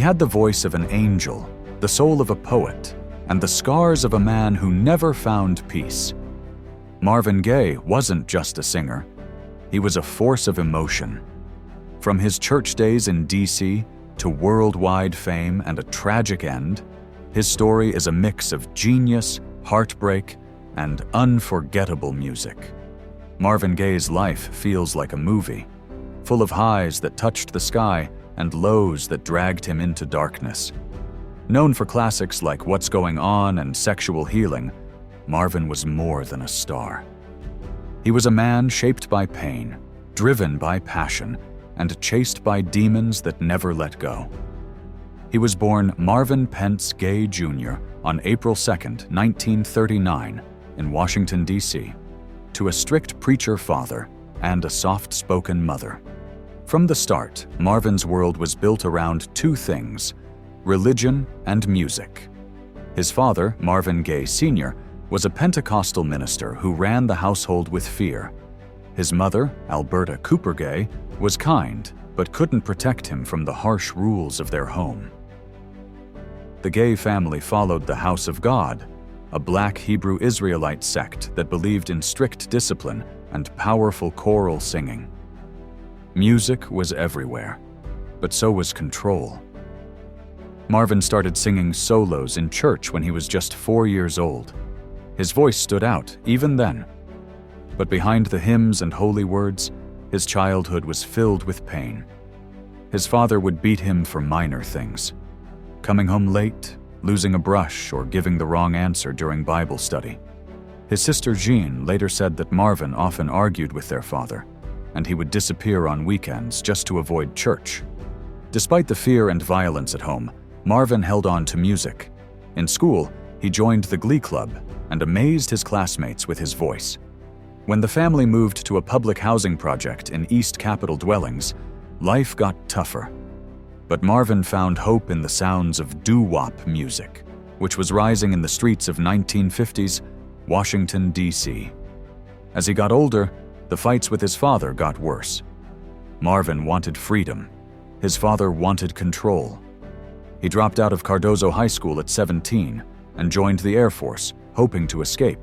had the voice of an angel, the soul of a poet, and the scars of a man who never found peace. Marvin Gaye wasn't just a singer. He was a force of emotion. From his church days in D.C. to worldwide fame and a tragic end, his story is a mix of genius, heartbreak, and unforgettable music. Marvin Gaye's life feels like a movie, full of highs that touched the sky and lows that dragged him into darkness. Known for classics like What's Going On and Sexual Healing, Marvin was more than a star. He was a man shaped by pain, driven by passion, and chased by demons that never let go. He was born Marvin Pence Gaye Jr. on April 2, 1939, in Washington, D.C., to a strict preacher father and a soft-spoken mother. From the start, Marvin's world was built around two things: religion and music. His father, Marvin Gaye Sr., was a Pentecostal minister who ran the household with fear. His mother, Alberta Cooper Gaye, was kind but couldn't protect him from the harsh rules of their home. The Gaye family followed the House of God, a black Hebrew Israelite sect that believed in strict discipline and powerful choral singing. Music was everywhere, but so was control. Marvin started singing solos in church when he was just 4 years old. His voice stood out even then. But behind the hymns and holy words, his childhood was filled with pain. His father would beat him for minor things: coming home late, losing a brush, or giving the wrong answer during Bible study. His sister Jean later said that Marvin often argued with their father, and he would disappear on weekends just to avoid church. Despite the fear and violence at home, Marvin held on to music. In school, he joined the Glee Club and amazed his classmates with his voice. When the family moved to a public housing project in East Capitol dwellings, life got tougher. But Marvin found hope in the sounds of doo-wop music, which was rising in the streets of 1950s Washington, D.C. As he got older, the fights with his father got worse. Marvin wanted freedom. His father wanted control. He dropped out of Cardozo High School at 17 and joined the Air Force, hoping to escape.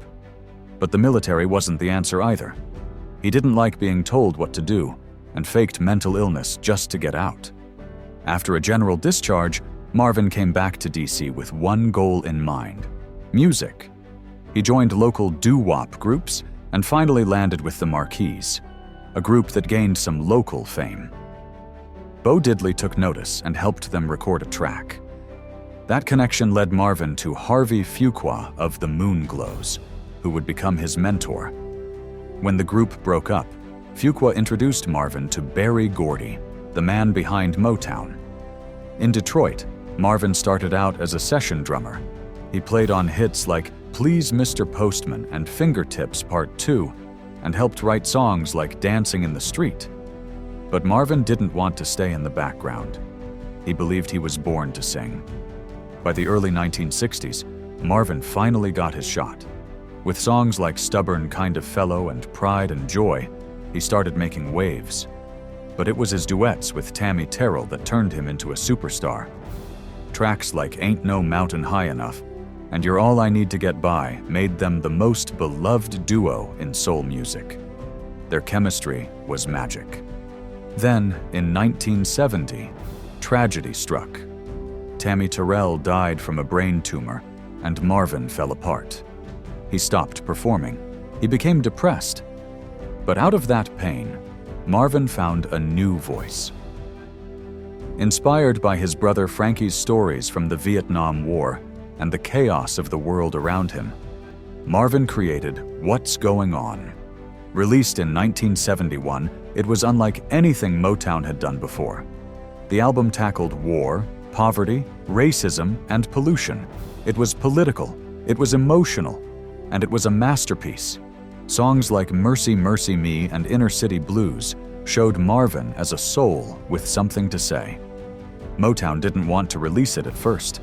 But the military wasn't the answer either. He didn't like being told what to do and faked mental illness just to get out. After a general discharge, Marvin came back to D.C. with one goal in mind: music. He joined local doo-wop groups and finally landed with the Marquis, a group that gained some local fame. Bo Diddley took notice and helped them record a track. That connection led Marvin to Harvey Fuqua of the Moonglows, who would become his mentor. When the group broke up, Fuqua introduced Marvin to Berry Gordy, the man behind Motown. In Detroit, Marvin started out as a session drummer. He played on hits like Please Mr. Postman and Fingertips Part 2, and helped write songs like Dancing in the Street. But Marvin didn't want to stay in the background. He believed he was born to sing. By the early 1960s, Marvin finally got his shot. With songs like Stubborn Kind of Fellow and Pride and Joy, he started making waves. But it was his duets with Tammi Terrell that turned him into a superstar. Tracks like Ain't No Mountain High Enough and You're All I Need to Get By made them the most beloved duo in soul music. Their chemistry was magic. Then, in 1970, tragedy struck. Tammi Terrell died from a brain tumor, and Marvin fell apart. He stopped performing. He became depressed. But out of that pain, Marvin found a new voice. Inspired by his brother Frankie's stories from the Vietnam War and the chaos of the world around him, Marvin created What's Going On. Released in 1971, it was unlike anything Motown had done before. The album tackled war, poverty, racism, and pollution. It was political, it was emotional, and it was a masterpiece. Songs like Mercy Mercy Me and Inner City Blues showed Marvin as a soul with something to say. Motown didn't want to release it at first.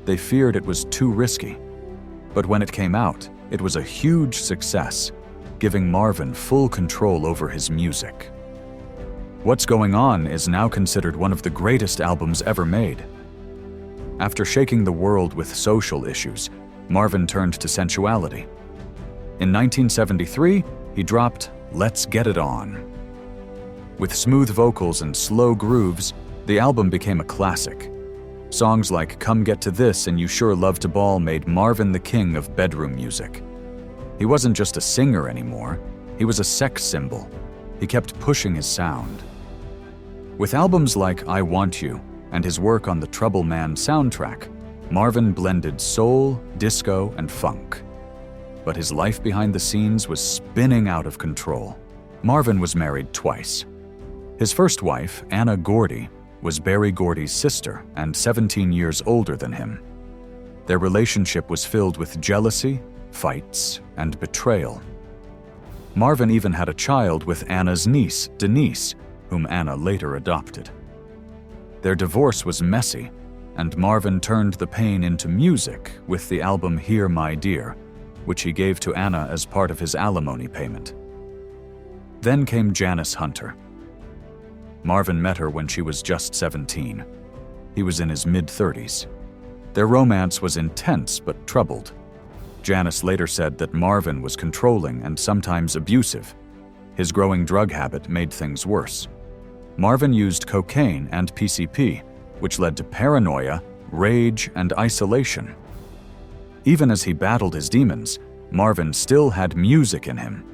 They feared it was too risky. But when it came out, it was a huge success, giving Marvin full control over his music. What's Going On is now considered one of the greatest albums ever made. After shaking the world with social issues, Marvin turned to sensuality. In 1973, he dropped Let's Get It On. With smooth vocals and slow grooves, the album became a classic. Songs like Come Get to This and You Sure Love to Ball made Marvin the king of bedroom music. He wasn't just a singer anymore, he was a sex symbol. He kept pushing his sound. With albums like I Want You and his work on the Trouble Man soundtrack, Marvin blended soul, disco, and funk. But his life behind the scenes was spinning out of control. Marvin was married twice. His first wife, Anna Gordy, was Berry Gordy's sister and 17 years older than him. Their relationship was filled with jealousy, fights, and betrayal. Marvin even had a child with Anna's niece, Denise, whom Anna later adopted. Their divorce was messy, and Marvin turned the pain into music with the album Here My Dear, which he gave to Anna as part of his alimony payment. Then came Janice Hunter. Marvin met her when she was just 17. He was in his mid-30s. Their romance was intense but troubled. Janice later said that Marvin was controlling and sometimes abusive. His growing drug habit made things worse. Marvin used cocaine and PCP, which led to paranoia, rage, and isolation. Even as he battled his demons, Marvin still had music in him.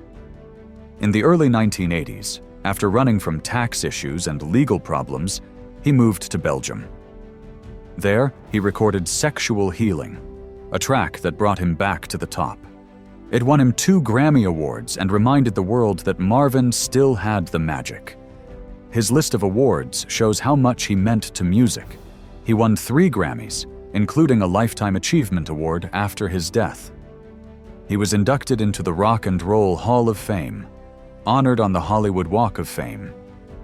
In the early 1980s, after running from tax issues and legal problems, he moved to Belgium. There, he recorded Sexual Healing, a track that brought him back to the top. It won him 2 Grammy Awards and reminded the world that Marvin still had the magic. His list of awards shows how much he meant to music. He won 3 Grammys, including a Lifetime Achievement Award after his death. He was inducted into the Rock and Roll Hall of Fame, honored on the Hollywood Walk of Fame,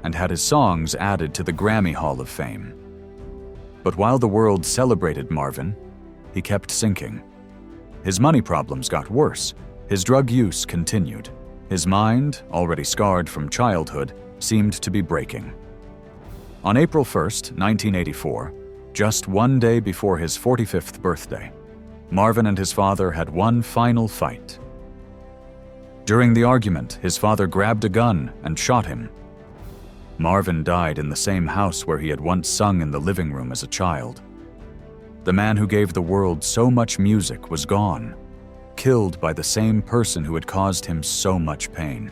and had his songs added to the Grammy Hall of Fame. But while the world celebrated Marvin, he kept sinking. His money problems got worse. His drug use continued. His mind, already scarred from childhood, seemed to be breaking. On April 1st, 1984, just one day before his 45th birthday, Marvin and his father had one final fight. During the argument, his father grabbed a gun and shot him. Marvin died in the same house where he had once sung in the living room as a child. The man who gave the world so much music was gone, killed by the same person who had caused him so much pain.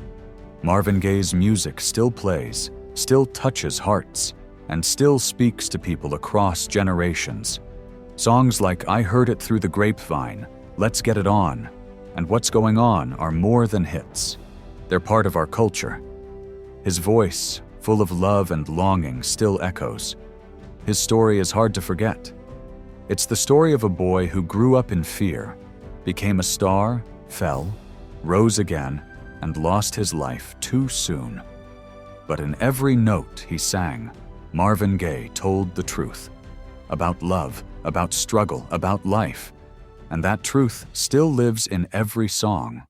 Marvin Gaye's music still plays, still touches hearts, and still speaks to people across generations. Songs like I Heard It Through the Grapevine, Let's Get It On, and What's Going On are more than hits. They're part of our culture. His voice, full of love and longing, still echoes. His story is hard to forget. It's the story of a boy who grew up in fear, became a star, fell, rose again, and lost his life too soon. But in every note he sang, Marvin Gaye told the truth. About love, about struggle, about life. And that truth still lives in every song.